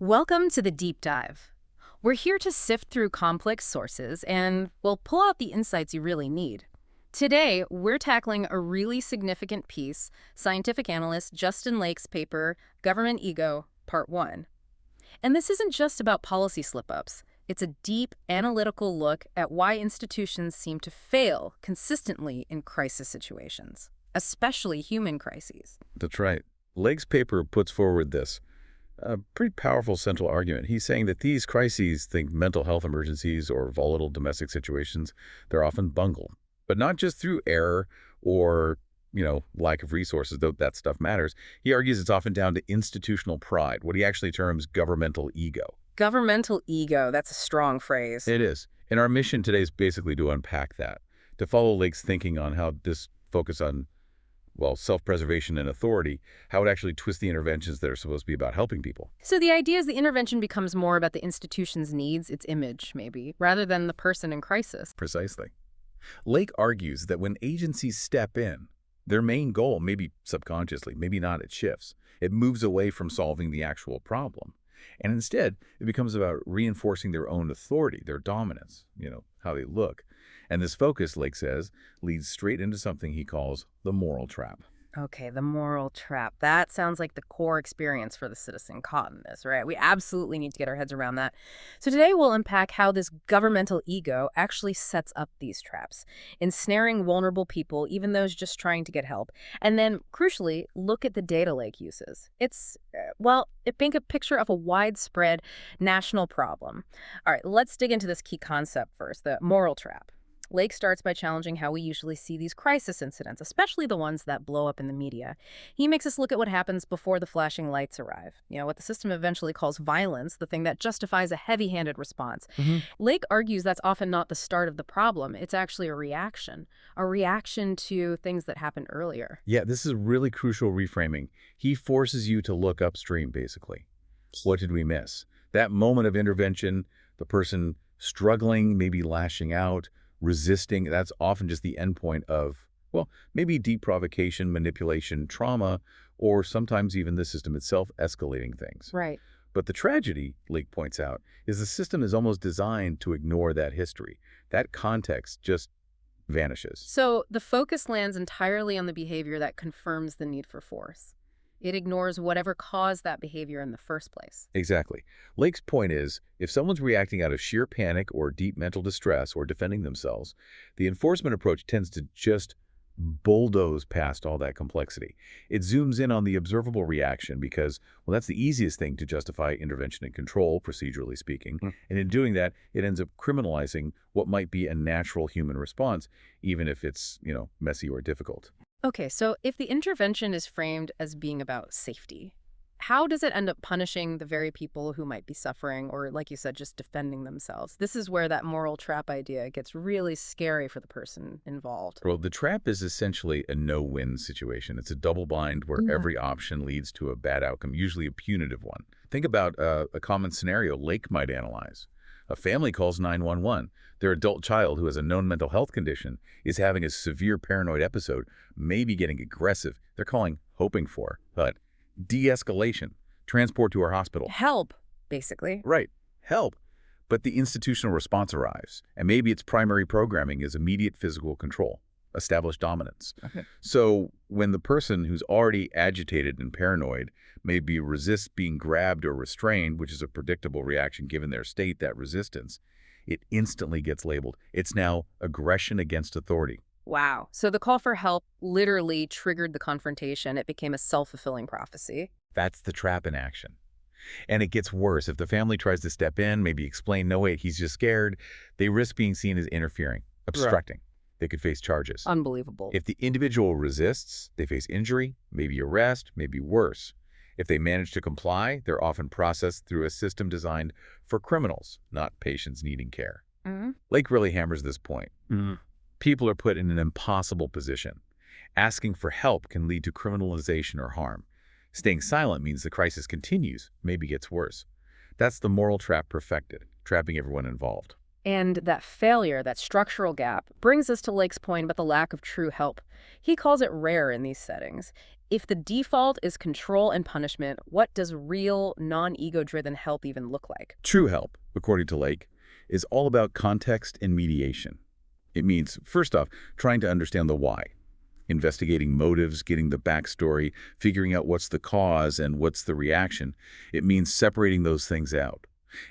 Welcome to the Deep Dive. We're here to sift through complex sources and we'll pull out the insights you really need. Today, we're tackling a really significant piece, scientific analyst Justin Lake's paper, Government Ego, Part 1. And this isn't just about policy slip-ups. It's a deep, analytical look at why institutions seem to fail consistently in crisis situations, especially human crises. That's right. Lake's paper puts forward this a pretty powerful central argument. He's saying that these crises, think mental health emergencies or volatile domestic situations, they're often bungled. But not just through error or, lack of resources, though that stuff matters. He argues it's often down to institutional pride, what he actually terms governmental ego. Governmental ego, that's a strong phrase. It is. And our mission today is basically to unpack that, to follow Lake's thinking on how this focus on self-preservation and authority, how it actually twists the interventions that are supposed to be about helping people. So the idea is the intervention becomes more about the institution's needs, its image, maybe, rather than the person in crisis. Precisely. Lake argues that when agencies step in, their main goal, maybe subconsciously, maybe not, it shifts. It moves away from solving the actual problem. And instead, it becomes about reinforcing their own authority, their dominance, how they look. And this focus, Lake says, leads straight into something he calls the moral trap. Okay, the moral trap. That sounds like the core experience for the citizen caught in this, right? We absolutely need to get our heads around that. So today we'll unpack how this governmental ego actually sets up these traps, ensnaring vulnerable people, even those just trying to get help. And then, crucially, look at the data Lake uses. It paints a picture of a widespread national problem. All right, let's dig into this key concept first, the moral trap. Lake starts by challenging how we usually see these crisis incidents, especially the ones that blow up in the media. He makes us look at what happens before the flashing lights arrive. What the system eventually calls violence, the thing that justifies a heavy-handed response. Lake argues that's often not the start of the problem. It's actually a reaction to things that happened earlier. Yeah, this is really crucial reframing. He forces you to look upstream, basically. What did we miss? That moment of intervention, the person struggling, maybe lashing out, resisting, that's often just the endpoint of, maybe deep provocation, manipulation, trauma, or sometimes even the system itself escalating things. Right. But the tragedy, Lake points out, is the system is almost designed to ignore that history. That context just vanishes. So the focus lands entirely on the behavior that confirms the need for force. It ignores whatever caused that behavior in the first place. Exactly. Lake's point is, if someone's reacting out of sheer panic or deep mental distress or defending themselves, the enforcement approach tends to just bulldoze past all that complexity. It zooms in on the observable reaction because, that's the easiest thing to justify intervention and control, procedurally speaking. And in doing that, it ends up criminalizing what might be a natural human response, even if it's, messy or difficult. Okay, so if the intervention is framed as being about safety, how does it end up punishing the very people who might be suffering or, like you said, just defending themselves? This is where that moral trap idea gets really scary for the person involved. Well, the trap is essentially a no-win situation. It's a double bind where every option leads to a bad outcome, usually a punitive one. Think about a common scenario Lake might analyze. A family calls 911. Their adult child, who has a known mental health condition, is having a severe paranoid episode, maybe getting aggressive. They're calling, hoping for, but de-escalation, transport to our hospital. Help, basically. Right, help. But the institutional response arrives, and maybe its primary programming is immediate physical control, established dominance. Okay. So when the person who's already agitated and paranoid maybe resists being grabbed or restrained, which is a predictable reaction given their state, that resistance, it instantly gets labeled. It's now aggression against authority. Wow. So the call for help literally triggered the confrontation. It became a self-fulfilling prophecy. That's the trap in action. And it gets worse. If the family tries to step in, maybe explain, no, wait, he's just scared, they risk being seen as interfering, obstructing. Right. They could face charges. Unbelievable. If the individual resists, they face injury, maybe arrest, maybe worse. If they manage to comply, they're often processed through a system designed for criminals, not patients needing care. Lake really hammers this point. People are put in an impossible position. Asking for help can lead to criminalization or harm. Staying silent means the crisis continues, maybe gets worse. That's the moral trap perfected, trapping everyone involved. And that failure, that structural gap, brings us to Lake's point about the lack of true help. He calls it rare in these settings. If the default is control and punishment, what does real, non-ego-driven help even look like? True help, according to Lake, is all about context and mediation. It means, first off, trying to understand the why, investigating motives, getting the backstory, figuring out what's the cause and what's the reaction. It means separating those things out.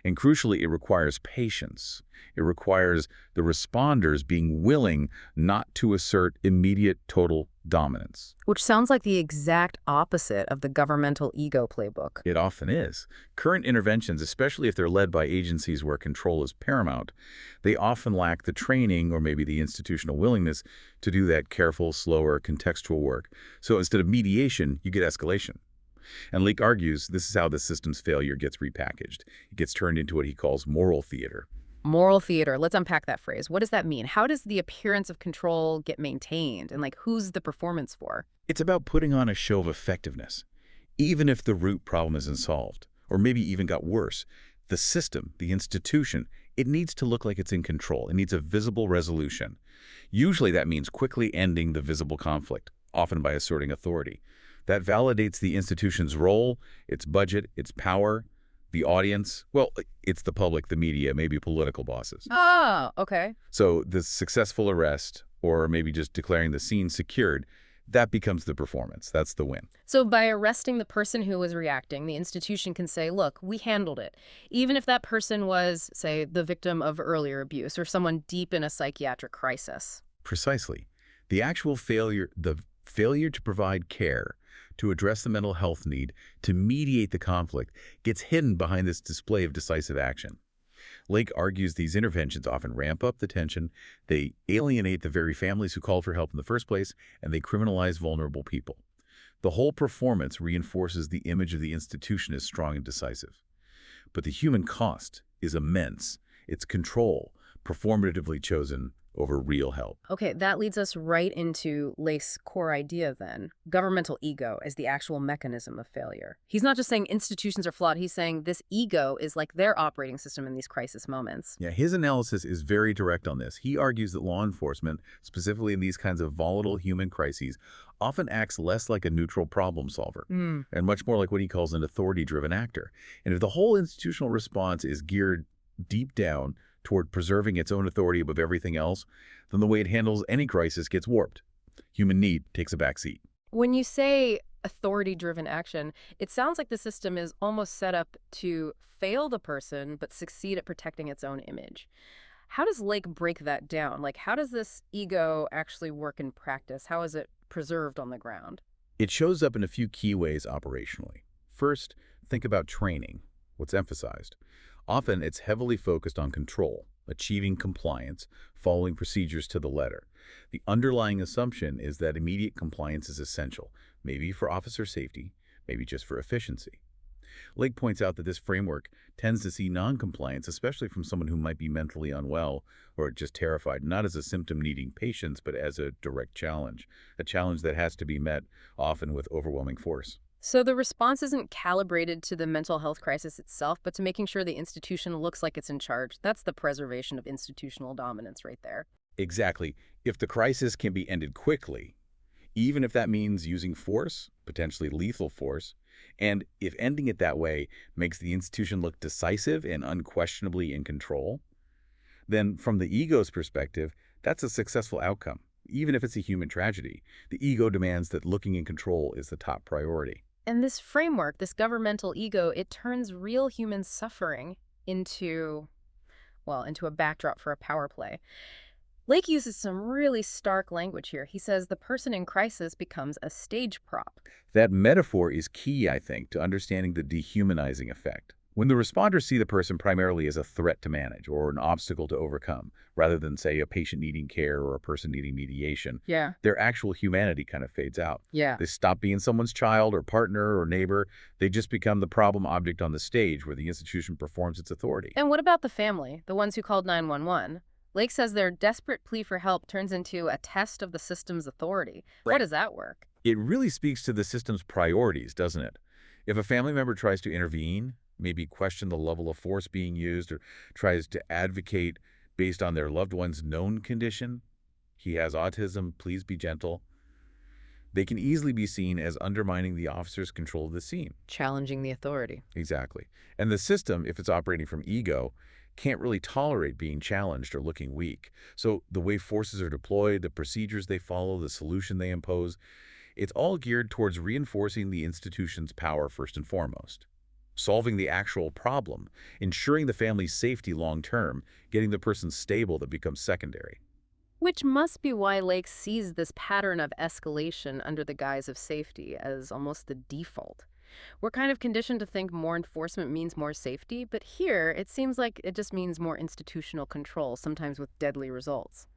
And crucially, it requires patience. It requires the responders being willing not to assert immediate total dominance. Which sounds like the exact opposite of the governmental ego playbook. It often is. Current interventions, especially if they're led by agencies where control is paramount, they often lack the training or maybe the institutional willingness to do that careful, slower, contextual work. So instead of mediation, you get escalation. And Leake argues this is how the system's failure gets repackaged. It gets turned into what he calls moral theater. Moral theater. Let's unpack that phrase. What does that mean? How does the appearance of control get maintained? And who's the performance for? It's about putting on a show of effectiveness, even if the root problem isn't solved, or maybe even got worse. The system, the institution, it needs to look like it's in control. It needs a visible resolution. Usually that means quickly ending the visible conflict, often by asserting authority. That validates the institution's role, its budget, its power, the audience. Well, it's the public, the media, maybe political bosses. Oh, okay. So the successful arrest, or maybe just declaring the scene secured, that becomes the performance. That's the win. So by arresting the person who was reacting, the institution can say, look, we handled it. Even if that person was, say, the victim of earlier abuse or someone deep in a psychiatric crisis. Precisely. The failure to provide care, to address the mental health need, to mediate the conflict, gets hidden behind this display of decisive action. Lake argues these interventions often ramp up the tension, they alienate the very families who called for help in the first place, and they criminalize vulnerable people. The whole performance reinforces the image of the institution as strong and decisive. But the human cost is immense. It's control, performatively chosen over real help. Okay, that leads us right into Lake's core idea then. Governmental ego as the actual mechanism of failure. He's not just saying institutions are flawed, he's saying this ego is like their operating system in these crisis moments. Yeah, his analysis is very direct on this. He argues that law enforcement, specifically in these kinds of volatile human crises, often acts less like a neutral problem solver and much more like what he calls an authority-driven actor. And if the whole institutional response is geared deep down toward preserving its own authority above everything else, then the way it handles any crisis gets warped. Human need takes a backseat. When you say authority-driven action, it sounds like the system is almost set up to fail the person but succeed at protecting its own image. How does Lake break that down? How does this ego actually work in practice? How is it preserved on the ground? It shows up in a few key ways operationally. First, think about training, what's emphasized. Often, it's heavily focused on control, achieving compliance, following procedures to the letter. The underlying assumption is that immediate compliance is essential, maybe for officer safety, maybe just for efficiency. Lake points out that this framework tends to see non-compliance, especially from someone who might be mentally unwell or just terrified, not as a symptom needing patience, but as a direct challenge, a challenge that has to be met, often with overwhelming force. So the response isn't calibrated to the mental health crisis itself, but to making sure the institution looks like it's in charge. That's the preservation of institutional dominance right there. Exactly. If the crisis can be ended quickly, even if that means using force, potentially lethal force, and if ending it that way makes the institution look decisive and unquestionably in control, then from the ego's perspective, that's a successful outcome. Even if it's a human tragedy, the ego demands that looking in control is the top priority. And this framework, this governmental ego, it turns real human suffering into a backdrop for a power play. Lake uses some really stark language here. He says the person in crisis becomes a stage prop. That metaphor is key, I think, to understanding the dehumanizing effect. When the responders see the person primarily as a threat to manage or an obstacle to overcome, rather than, say, a patient needing care or a person needing mediation, their actual humanity kind of fades out. They stop being someone's child or partner or neighbor. They just become the problem object on the stage where the institution performs its authority. And what about the family, the ones who called 911? Lake says their desperate plea for help turns into a test of the system's authority. Right. How does that work? It really speaks to the system's priorities, doesn't it? If a family member tries to intervene, maybe question the level of force being used, or tries to advocate based on their loved one's known condition, he has autism, please be gentle, They can easily be seen as undermining the officer's control of the scene. Challenging the authority. Exactly. And the system, if it's operating from ego, can't really tolerate being challenged or looking weak. So the way forces are deployed, the procedures they follow, the solution they impose, it's all geared towards reinforcing the institution's power first and foremost. Solving the actual problem, ensuring the family's safety long term, getting the person stable that becomes secondary. Which must be why Lake sees this pattern of escalation under the guise of safety as almost the default. We're kind of conditioned to think more enforcement means more safety, but here it seems like it just means more institutional control, sometimes with deadly results.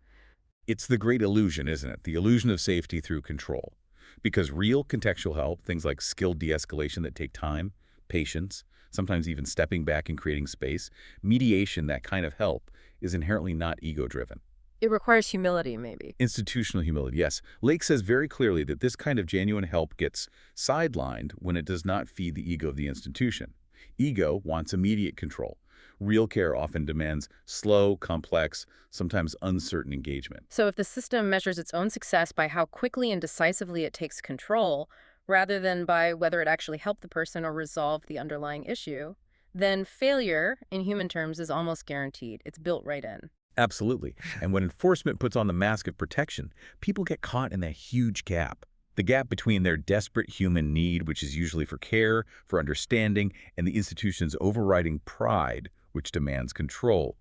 It's the great illusion, isn't it? The illusion of safety through control. Because real contextual help, things like skilled de-escalation that take time, patience, sometimes even stepping back and creating space, mediation, that kind of help, is inherently not ego-driven. It requires humility, maybe. Institutional humility, yes. Lake says very clearly that this kind of genuine help gets sidelined when it does not feed the ego of the institution. Ego wants immediate control. Real care often demands slow, complex, sometimes uncertain engagement. So if the system measures its own success by how quickly and decisively it takes control, rather than by whether it actually helped the person or resolved the underlying issue, then failure, in human terms, is almost guaranteed. It's built right in. Absolutely. And when enforcement puts on the mask of protection, people get caught in that huge gap. The gap between their desperate human need, which is usually for care, for understanding, and the institution's overriding pride, which demands control.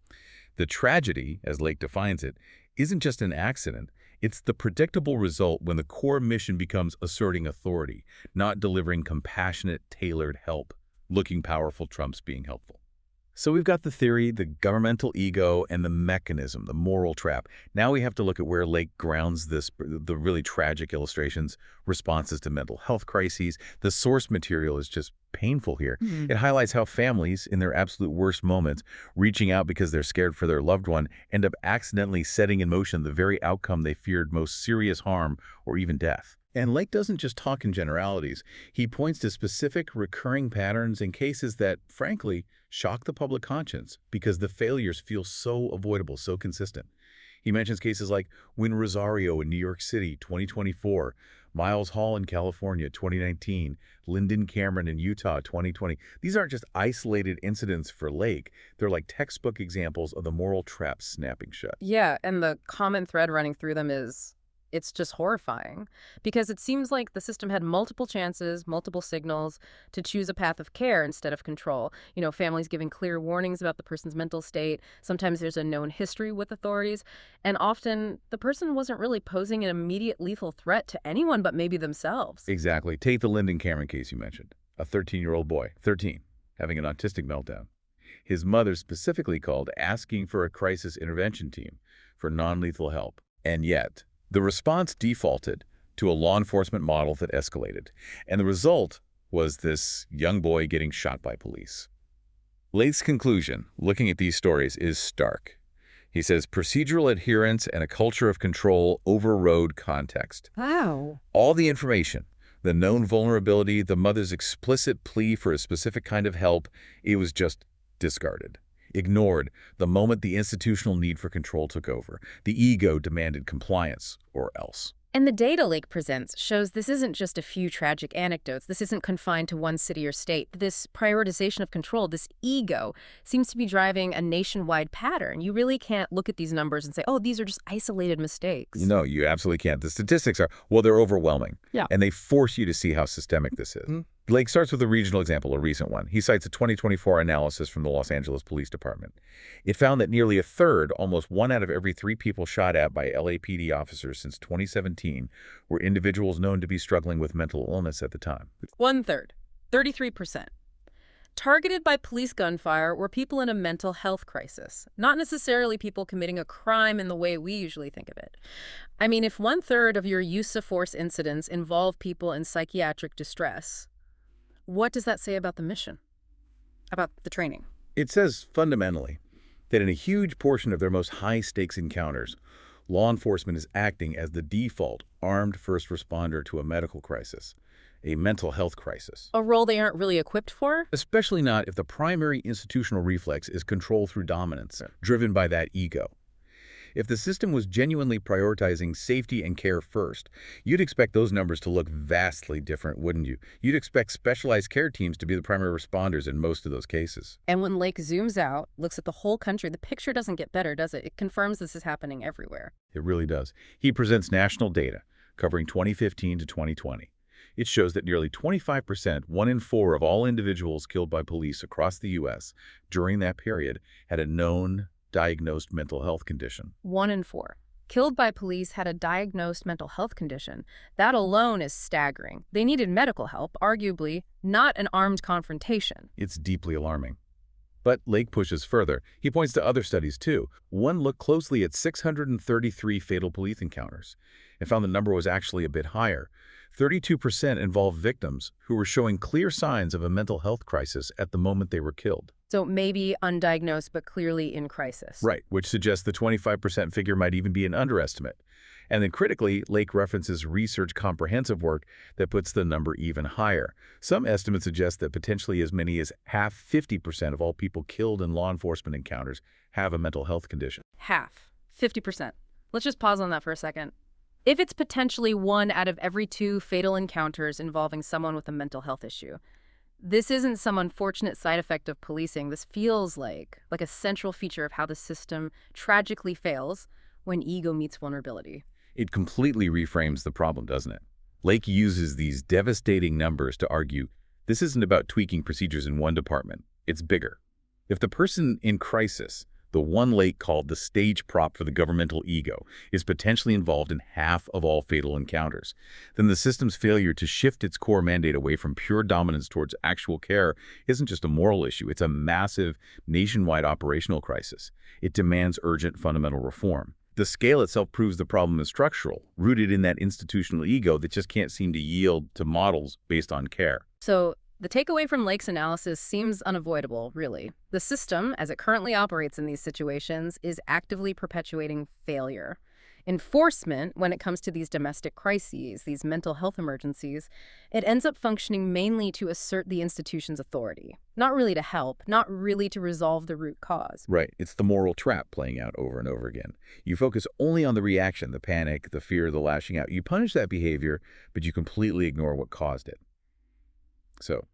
The tragedy, as Lake defines it, isn't just an accident. It's the predictable result when the core mission becomes asserting authority, not delivering compassionate, tailored help. Looking powerful trumps being helpful. So we've got the theory, the governmental ego, and the mechanism, the moral trap. Now we have to look at where Lake grounds this, the really tragic illustrations, responses to mental health crises. The source material is just painful here. It highlights how families, in their absolute worst moments, reaching out because they're scared for their loved one, end up accidentally setting in motion the very outcome they feared, most serious harm or even death. And Lake doesn't just talk in generalities. He points to specific recurring patterns and cases that, frankly, shock the public conscience because the failures feel so avoidable, so consistent. He mentions cases like Win Rosario in New York City, 2024, Miles Hall in California, 2019, Lyndon Cameron in Utah, 2020. These aren't just isolated incidents for Lake. They're like textbook examples of the moral trap snapping shut. Yeah, and the common thread running through them is it's just horrifying because it seems like the system had multiple chances, multiple signals to choose a path of care instead of control. Families giving clear warnings about the person's mental state. Sometimes there's a known history with authorities. And often the person wasn't really posing an immediate lethal threat to anyone but maybe themselves. Exactly. Take the Lyndon Cameron case you mentioned. A 13-year-old boy, 13, having an autistic meltdown. His mother specifically called asking for a crisis intervention team for non-lethal help. And yet, the response defaulted to a law enforcement model that escalated, and the result was this young boy getting shot by police. Lake's conclusion, looking at these stories, is stark. He says procedural adherence and a culture of control overrode context. Wow. All the information, the known vulnerability, the mother's explicit plea for a specific kind of help, it was just discarded. Ignored the moment the institutional need for control took over. The ego demanded compliance, or else. And the data Lake presents shows this isn't just a few tragic anecdotes. This isn't confined to one city or state. This prioritization of control, this ego, seems to be driving a nationwide pattern. You really can't look at these numbers and say, oh, these are just isolated mistakes. No, you absolutely can't. The statistics are, well, they're overwhelming. Yeah. And they force you to see how systemic this is. Lake starts with a regional example, a recent one. He cites a 2024 analysis from the Los Angeles Police Department. It found that nearly a third, almost 1 out of every 3 people shot at by LAPD officers since 2017 were individuals known to be struggling with mental illness at the time. 1/3, 33%. Targeted by police gunfire were people in a mental health crisis, not necessarily people committing a crime in the way we usually think of it. I mean, if 1/3 of your use of force incidents involve people in psychiatric distress, what does that say about the mission, about the training? It says fundamentally that in a huge portion of their most high-stakes encounters, law enforcement is acting as the default armed first responder to a medical crisis, a mental health crisis. A role they aren't really equipped for? Especially not if the primary institutional reflex is control through dominance, driven by that ego. If the system was genuinely prioritizing safety and care first, you'd expect those numbers to look vastly different, wouldn't you? You'd expect specialized care teams to be the primary responders in most of those cases. And when Lake zooms out, looks at the whole country, the picture doesn't get better, does it? It confirms this is happening everywhere. It really does. He presents national data covering 2015 to 2020. It shows that nearly 25%, 1 in 4 of all individuals killed by police across the U.S. during that period had a known diagnosed mental health condition. 1 in 4. Killed by police had a diagnosed mental health condition. That alone is staggering. They needed medical help, arguably, not an armed confrontation. It's deeply alarming. But Lake pushes further. He points to other studies, too. One looked closely at 633 fatal police encounters and found the number was actually a bit higher. 32% involved victims who were showing clear signs of a mental health crisis at the moment they were killed. So maybe undiagnosed, but clearly in crisis. Right, which suggests the 25% figure might even be an underestimate. And then critically, Lake references research comprehensive work that puts the number even higher. Some estimates suggest that potentially as many as half, 50% of all people killed in law enforcement encounters have a mental health condition. Half. 50%. Let's just pause on that for a second. If it's potentially 1 out of every 2 fatal encounters involving someone with a mental health issue, this isn't some unfortunate side effect of policing. This feels like a central feature of how the system tragically fails when ego meets vulnerability. It completely reframes the problem, doesn't it? Lake uses these devastating numbers to argue this isn't about tweaking procedures in one department. It's bigger. If the person in crisis, the one Lake called the stage prop for the governmental ego, is potentially involved in half of all fatal encounters, then the system's failure to shift its core mandate away from pure dominance towards actual care isn't just a moral issue. It's a massive nationwide operational crisis. It demands urgent fundamental reform. The scale itself proves the problem is structural, rooted in that institutional ego that just can't seem to yield to models based on care. So the takeaway from Lake's analysis seems unavoidable, really. The system, as it currently operates in these situations, is actively perpetuating failure. Enforcement, when it comes to these domestic crises, these mental health emergencies, it ends up functioning mainly to assert the institution's authority. Not really to help, not really to resolve the root cause. Right. It's the moral trap playing out over and over again. You focus only on the reaction, the panic, the fear, the lashing out. You punish that behavior, but you completely ignore what caused it. So,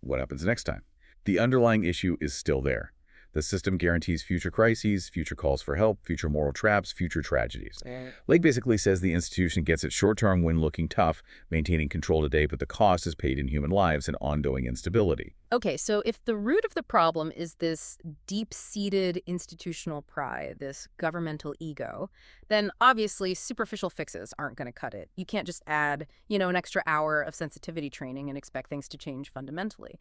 what happens next time? The underlying issue is still there. The system guarantees future crises, future calls for help, future moral traps, future tragedies. Lake basically says the institution gets its short-term win looking tough, maintaining control today, but the cost is paid in human lives and ongoing instability. Okay, so if the root of the problem is this deep-seated institutional pride, this governmental ego, then obviously superficial fixes aren't going to cut it. You can't just add, an extra hour of sensitivity training and expect things to change fundamentally.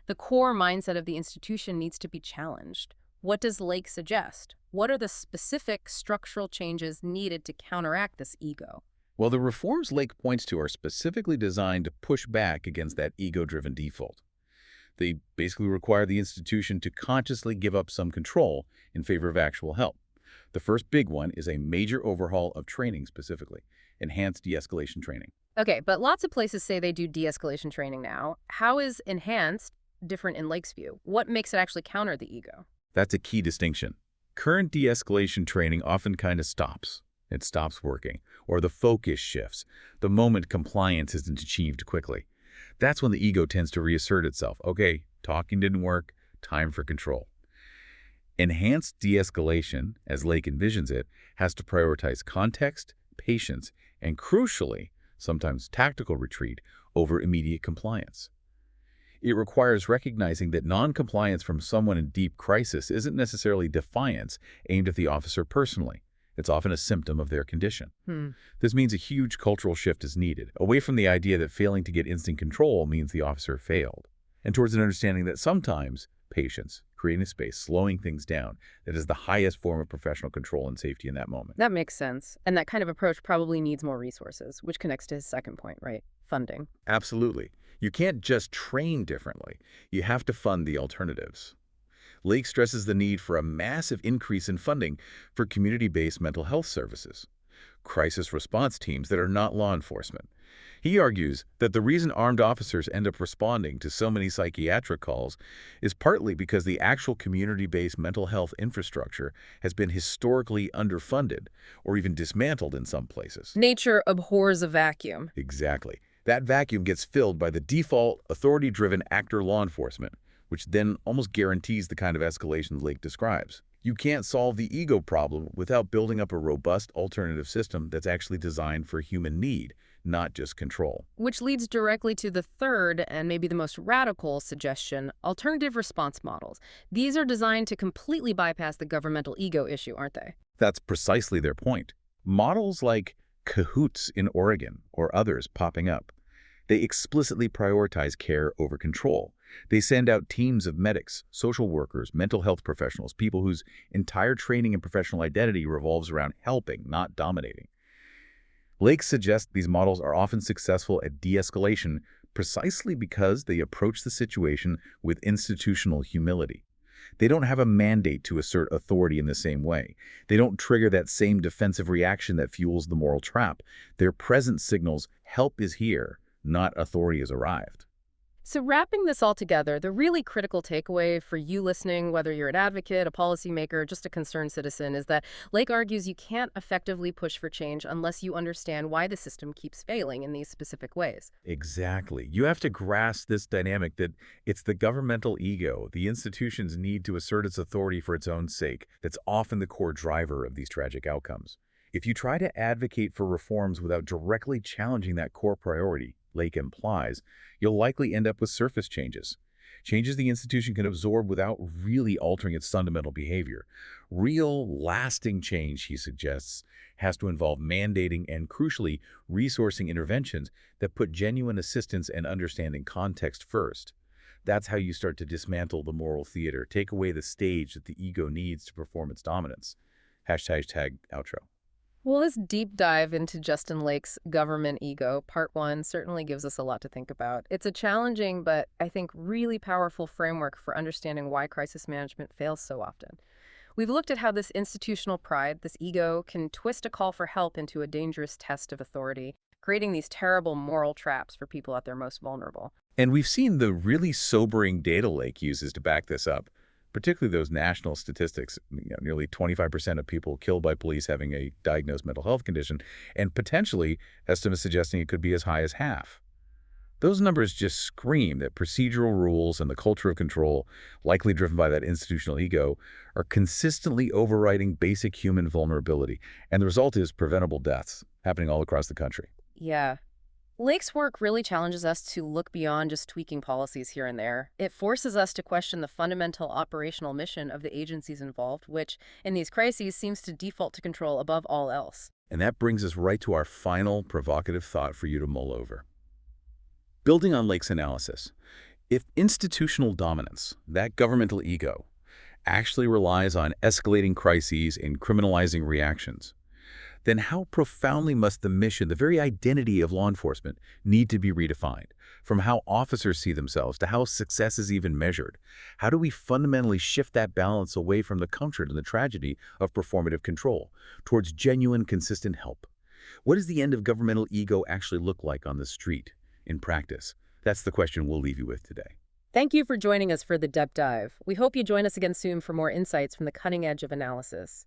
The core mindset of the institution needs to be challenged. What does Lake suggest? What are the specific structural changes needed to counteract this ego? Well, the reforms Lake points to are specifically designed to push back against that ego-driven default. They basically require the institution to consciously give up some control in favor of actual help. The first big one is a major overhaul of training specifically, enhanced de-escalation training. Okay, but lots of places say they do de-escalation training now. How is enhanced different in Lake's view? What makes it actually counter the ego? That's a key distinction. Current de-escalation training often kind of stops. It stops working, or the focus shifts, the moment compliance isn't achieved quickly. That's when the ego tends to reassert itself. Okay, talking didn't work, time for control. Enhanced de-escalation, as Lake envisions it, has to prioritize context, patience, and crucially, sometimes tactical retreat over immediate compliance. It requires recognizing that non-compliance from someone in deep crisis isn't necessarily defiance aimed at the officer personally. It's often a symptom of their condition. This means a huge cultural shift is needed, away from the idea that failing to get instant control means the officer failed, and towards an understanding that sometimes patience, creating a space, slowing things down, that is the highest form of professional control and safety in that moment. That makes sense. And that kind of approach probably needs more resources, which connects to his second point, right? Funding. Absolutely. You can't just train differently. You have to fund the alternatives. Lake stresses the need for a massive increase in funding for community-based mental health services. crisis response teams that are not law enforcement. He argues that the reason armed officers end up responding to so many psychiatric calls is partly because the actual community-based mental health infrastructure has been historically underfunded or even dismantled in some places. Nature abhors a vacuum. Exactly. That vacuum gets filled by the default authority-driven actor law enforcement, which then almost guarantees the kind of escalation Lake describes. You can't solve the ego problem without building up a robust alternative system that's actually designed for human need, not just control. Which leads directly to the third and maybe the most radical suggestion, alternative response models. These are designed to completely bypass the governmental ego issue, aren't they? That's precisely their point. Models like Cahoots in Oregon or others popping up, they explicitly prioritize care over control. They send out teams of medics, social workers, mental health professionals, people whose entire training and professional identity revolves around helping, not dominating. Lake suggests these models are often successful at de-escalation precisely because they approach the situation with institutional humility. They don't have a mandate to assert authority in the same way. They don't trigger that same defensive reaction that fuels the moral trap. Their presence signals help is here, not authority has arrived. So wrapping this all together, the really critical takeaway for you listening, whether you're an advocate, a policymaker, just a concerned citizen, is that Lake argues you can't effectively push for change unless you understand why the system keeps failing in these specific ways. Exactly. You have to grasp this dynamic that it's the governmental ego, the institution's need to assert its authority for its own sake, that's often the core driver of these tragic outcomes. If you try to advocate for reforms without directly challenging that core priority, Lake implies, you'll likely end up with surface changes. Changes the institution can absorb without really altering its fundamental behavior. Real, lasting change, he suggests, has to involve mandating and, crucially, resourcing interventions that put genuine assistance and understanding context first. That's how you start to dismantle the moral theater, take away the stage that the ego needs to perform its dominance. Hashtag outro. Well, this deep dive into Justin Lake's government ego, part one, certainly gives us a lot to think about. It's a challenging, but I think really powerful framework for understanding why crisis management fails so often. We've looked at how this institutional pride, this ego, can twist a call for help into a dangerous test of authority, creating these terrible moral traps for people at their most vulnerable. And we've seen the really sobering data Lake uses to back this up, particularly those national statistics, nearly 25% of people killed by police having a diagnosed mental health condition, and potentially estimates suggesting it could be as high as half. Those numbers just scream that procedural rules and the culture of control, likely driven by that institutional ego, are consistently overriding basic human vulnerability, and the result is preventable deaths happening all across the country. Yeah. Lake's work really challenges us to look beyond just tweaking policies here and there. It forces us to question the fundamental operational mission of the agencies involved, which, in these crises, seems to default to control above all else. And that brings us right to our final provocative thought for you to mull over. Building on Lake's analysis, if institutional dominance, that governmental ego, actually relies on escalating crises and criminalizing reactions, then how profoundly must the mission, the very identity of law enforcement, need to be redefined? From how officers see themselves to how success is even measured. How do we fundamentally shift that balance away from the comfort and the tragedy of performative control towards genuine, consistent help? What does the end of governmental ego actually look like on the street, in practice? That's the question we'll leave you with today. Thank you for joining us for the Deep Dive. We hope you join us again soon for more insights from the cutting edge of analysis.